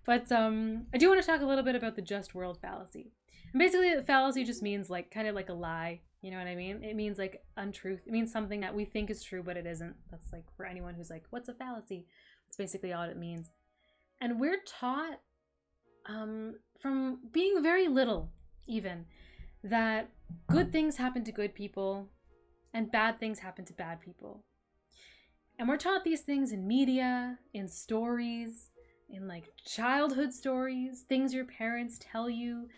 But I do want to talk a little bit about the just world fallacy. And basically, the fallacy just means like kind of like a lie. You know what I mean? It means like untruth. It means something that we think is true, but it isn't. That's like for anyone who's like, what's a fallacy? That's basically all it means. And we're taught from being very little, even, that good things happen to good people and bad things happen to bad people. And we're taught these things in media, in stories, in like childhood stories, things your parents tell you,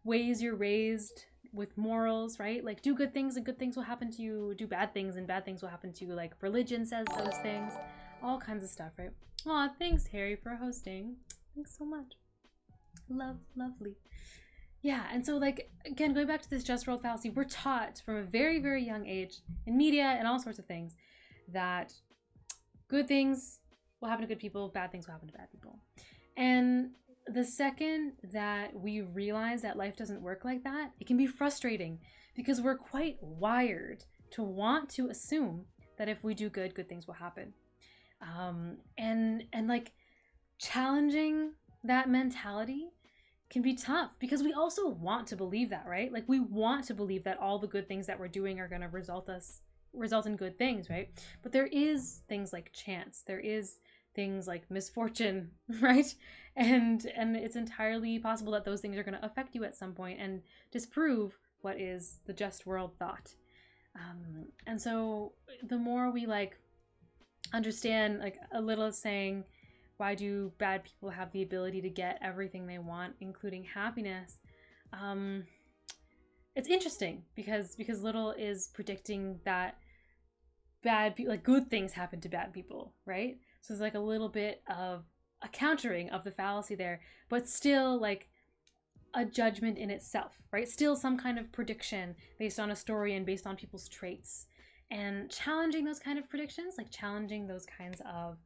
ways you're raised with morals, right? Like do good things and good things will happen to you, do bad things and bad things will happen to you. Like religion says those things, all kinds of stuff, right? Aw, thanks, Harry, for hosting. Thanks so much. Lovely. Yeah, and so like again, going back to this just world fallacy, we're taught from a very, very young age in media and all sorts of things that good things will happen to good people, bad things will happen to bad people. And the second that we realize that life doesn't work like that, it can be frustrating because we're quite wired to want to assume that if we do good, good things will happen. And like challenging that mentality can be tough because we also want to believe that, right? Like we want to believe that all the good things that we're doing are going to result in good things, right? But there is things like chance. There is things like misfortune, right? And it's entirely possible that those things are going to affect you at some point and disprove what is the just world thought. And so the more we like understand like a little saying, why do bad people have the ability to get everything they want, including happiness? It's interesting because Little is predicting that bad people, like good things happen to bad people, right? So it's like a little bit of a countering of the fallacy there, but still like a judgment in itself, right? Still some kind of prediction based on a story and based on people's traits. And challenging those kind of predictions, like challenging those kinds of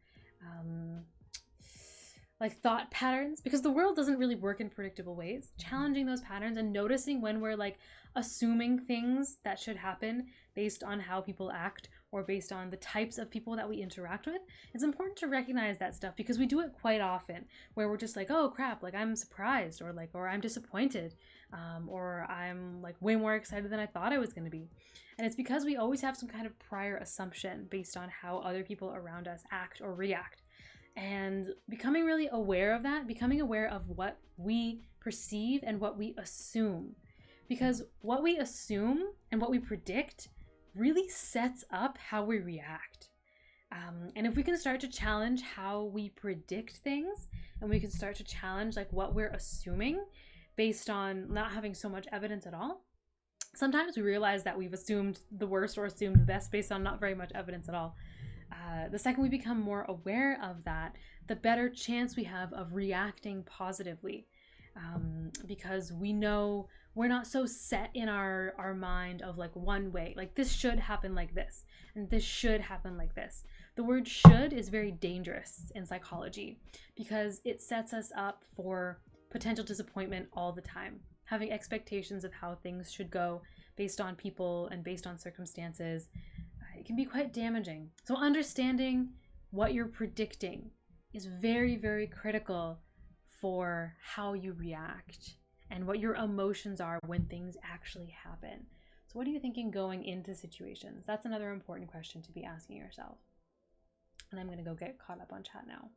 like thought patterns, because the world doesn't really work in predictable ways. Challenging those patterns and noticing when we're like assuming things that should happen based on how people act or based on the types of people that we interact with. It's important to recognize that stuff because we do it quite often where we're just like, oh crap, like I'm surprised or I'm disappointed, or I'm like way more excited than I thought I was going to be. And it's because we always have some kind of prior assumption based on how other people around us act or react. And becoming really aware of that, becoming aware of what we perceive and what we assume. Because what we assume and what we predict really sets up how we react. And if we can start to challenge how we predict things, and we can start to challenge like what we're assuming based on not having so much evidence at all, sometimes we realize that we've assumed the worst or assumed the best based on not very much evidence at all. The second we become more aware of that, the better chance we have of reacting positively, because we know we're not so set in our mind of like one way, like this should happen like this and this should happen like this. The word should is very dangerous in psychology because it sets us up for potential disappointment all the time. Having expectations of how things should go based on people and based on circumstances, it can be quite damaging. So understanding what you're predicting is very, very critical for how you react and what your emotions are when things actually happen. So what are you thinking going into situations? That's another important question to be asking yourself. And I'm going to go get caught up on chat now.